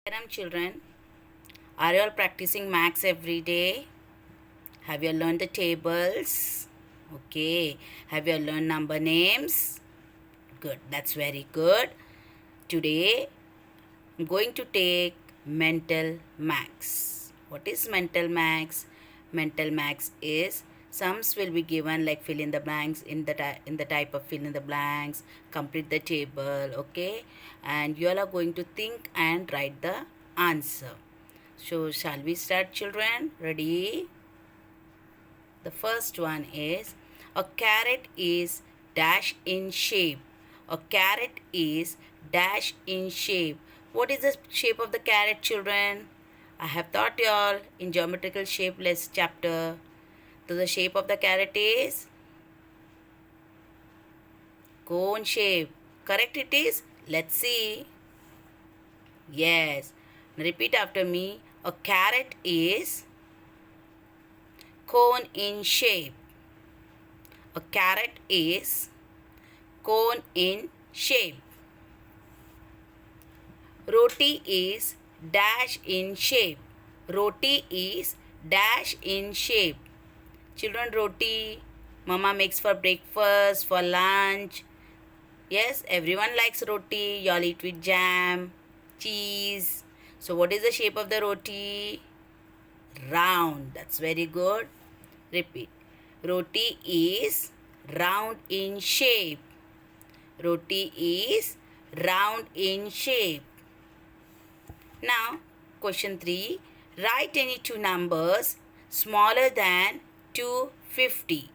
Welcome children. Are you all practicing maths every day? Have you learned the tables? Okay. Have you learned number names? Good. That's very good. Today I'm going to take mental maths. What is mental maths? Mental maths is sums will be given like fill in the blanks in the type of fill in the blanks, complete the table, okay? And you all are going to think and write the answer. So shall we start children? Ready? The first one is a carrot is dash in shape. A carrot is dash in shape. What is the shape of the carrot children? I have taught you all in geometrical shapeless chapter. So the shape of the carrot is cone shape. Correct it is? Let's see. Yes. Repeat after me. A carrot is cone in shape. A carrot is cone in shape. Roti is dash in shape. Roti is dash in shape. Children, roti mama makes for breakfast, for lunch. Yes, everyone likes roti. Y'all eat with jam, cheese. So what is the shape of the roti? Round. That's very good. Repeat. Roti is round in shape. Roti is round in shape. Now, question 3. Write any two numbers smaller than 250.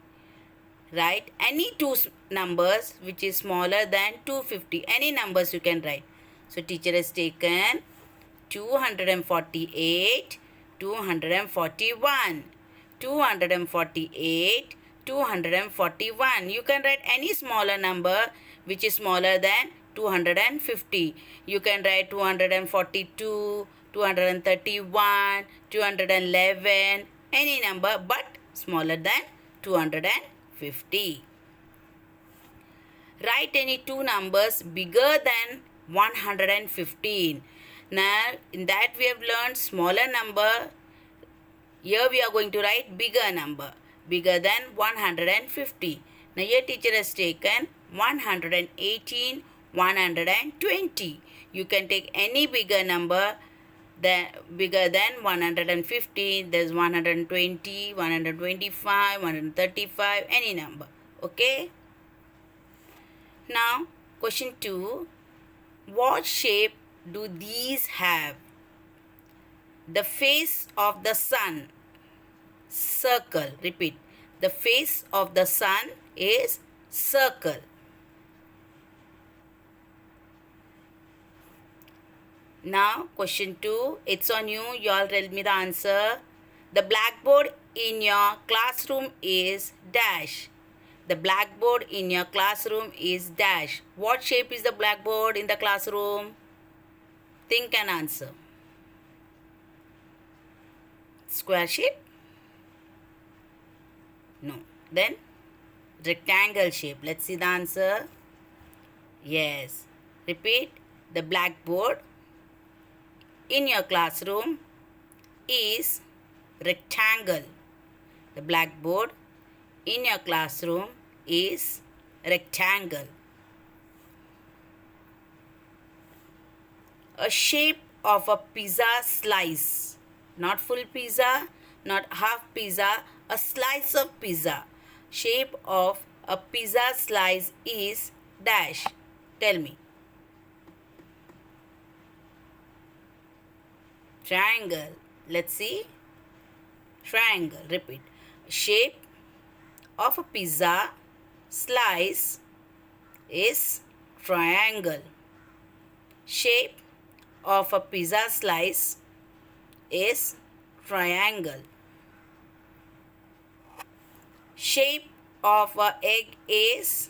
Write any two numbers which is smaller than 250. Any numbers you can write. So, teacher has taken 248, 241. 248, 241. You can write any smaller number which is smaller than 250. You can write 242, 231, 211, any number but smaller than 250. Write any two numbers bigger than 115. Now, in that we have learned smaller number. Here we are going to write bigger number, bigger than 150. Now here teacher has taken 118, 120. You can take any bigger number bigger than 150. There's 120, 125, 135, any number. Okay. Now question 2. What shape do these have? The face of the sun, circle. Repeat. The face of the sun is circle. Now, question 2. It's on you. You all tell me the answer. The blackboard in your classroom is dash. The blackboard in your classroom is dash. What shape is the blackboard in the classroom? Think and answer. Square shape? No. Then rectangle shape. Let's see the answer. Yes. Repeat. The blackboard in your classroom is rectangle. The blackboard in your classroom is rectangle. A shape of a pizza slice. Not full pizza, not half pizza, a slice of pizza. Shape of a pizza slice is dash. Tell me. Triangle. Let's see. Triangle. Repeat. Shape of a pizza slice is triangle. Shape of a pizza slice is triangle. Shape of a egg is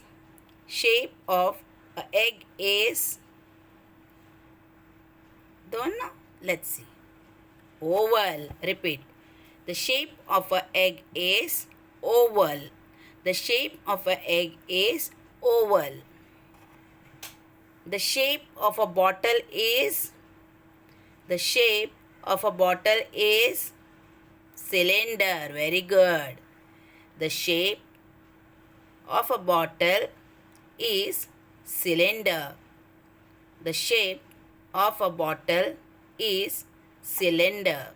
don't know. Let's see. Oval. Repeat. The shape of a egg is oval. The shape of a egg is oval. The shape of a bottle is The shape of a bottle is cylinder. Very good. The shape of a bottle is cylinder. The shape of a bottle is cylinder.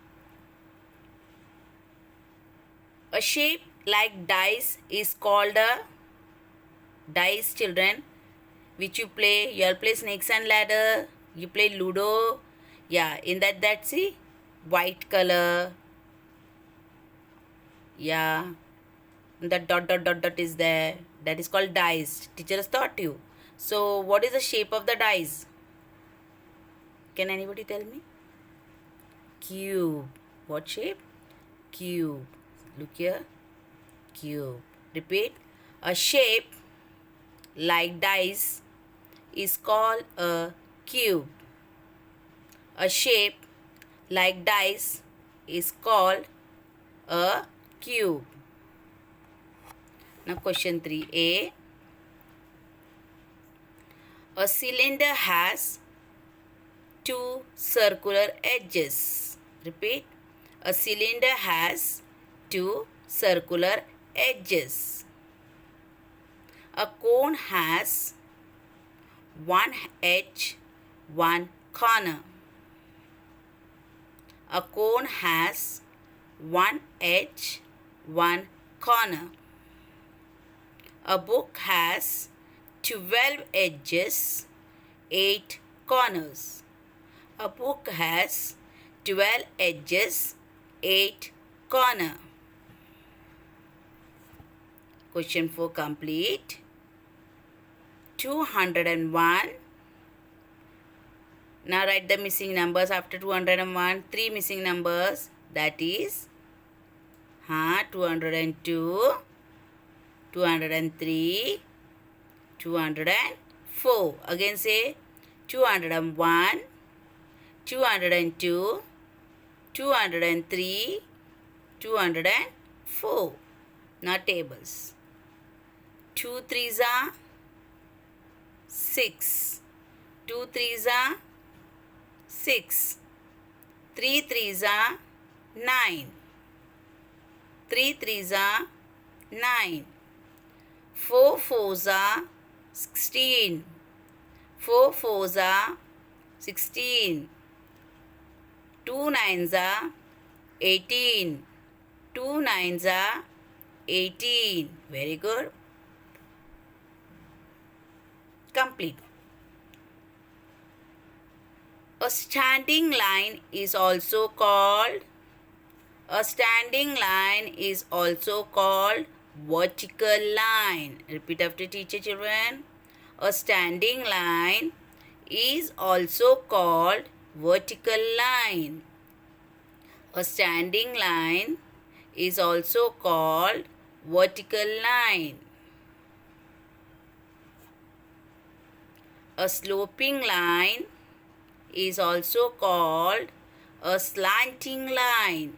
A shape like dice is called a dice, children, which you play. You all play snakes and ladder. You play Ludo. Yeah, in that's the white color. Yeah, that dot is there. That is called dice. Teacher has taught you. So, what is the shape of the dice? Can anybody tell me? Cube. What shape? Cube. Look here. Cube. Repeat. A shape like dice is called a cube. A shape like dice is called a cube. Now question 3a. A cylinder has two circular edges. Repeat. A cylinder has two circular edges. A cone has one edge, one corner. A cone has one edge, one corner. A book has 12 edges, 8 corners. A book has 12 edges, 8 corners. Question 4 complete. 201. Now write the missing numbers after 201. 3 missing numbers. That is 202, 203, 204. Again say 201, 202, 203, 204. Now tables. 2 3s are 6. 2 3s are 6. 3 3s are 9. 3 3s are 9. 4 4s are 16. 4 4s are 16. 2 9s are 18. 2 9s are 18. Very good. Complete. A standing line is also called vertical line. Repeat after teacher, children. A standing line is also called vertical line. A standing line is also called vertical line. A sloping line is also called a slanting line.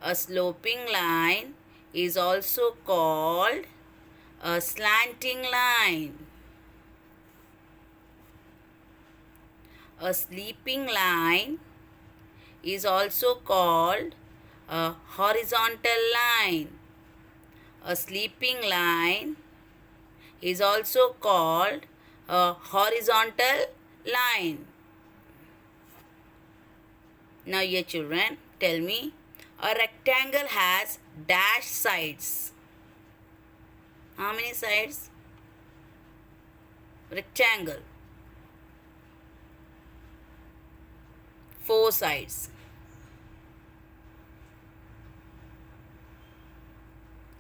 A sloping line is also called a slanting line. A sleeping line is also called a horizontal line. A sleeping line is also called a horizontal line. Now here children, tell me, a rectangle has dash sides. How many sides? Rectangle. 4 sides.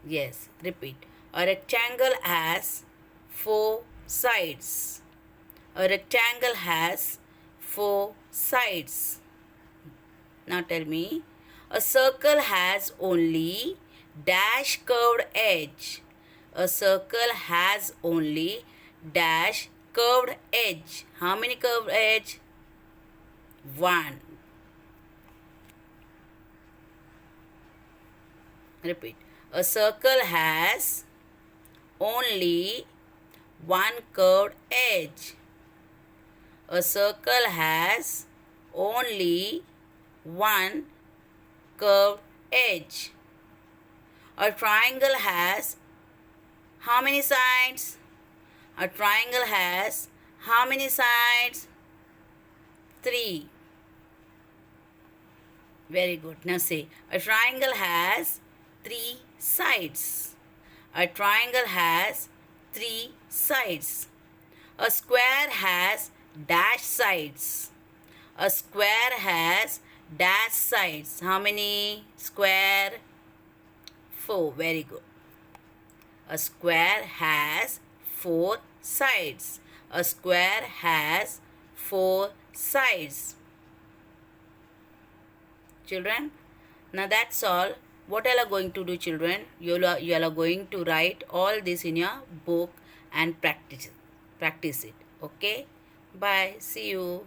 Yes, repeat. A rectangle has 4 sides. A rectangle has 4 sides. Now tell me, a circle has only dash curved edge. A circle has only dash curved edge. How many curved edge? 1. Repeat. A circle has only 1 curved edge. A circle has only one curved edge. A triangle has how many sides? A triangle has how many sides? 3. Very good. Now say, a triangle has 3 sides. A triangle has 3 sides. A square has dash sides. A square has dash sides. How many square? 4. Very good. A square has 4 sides. A square has 4 sides. Children, now that's all. What all are going to do, children? You are going to write all this in your book and practice it. Okay? Bye. See you.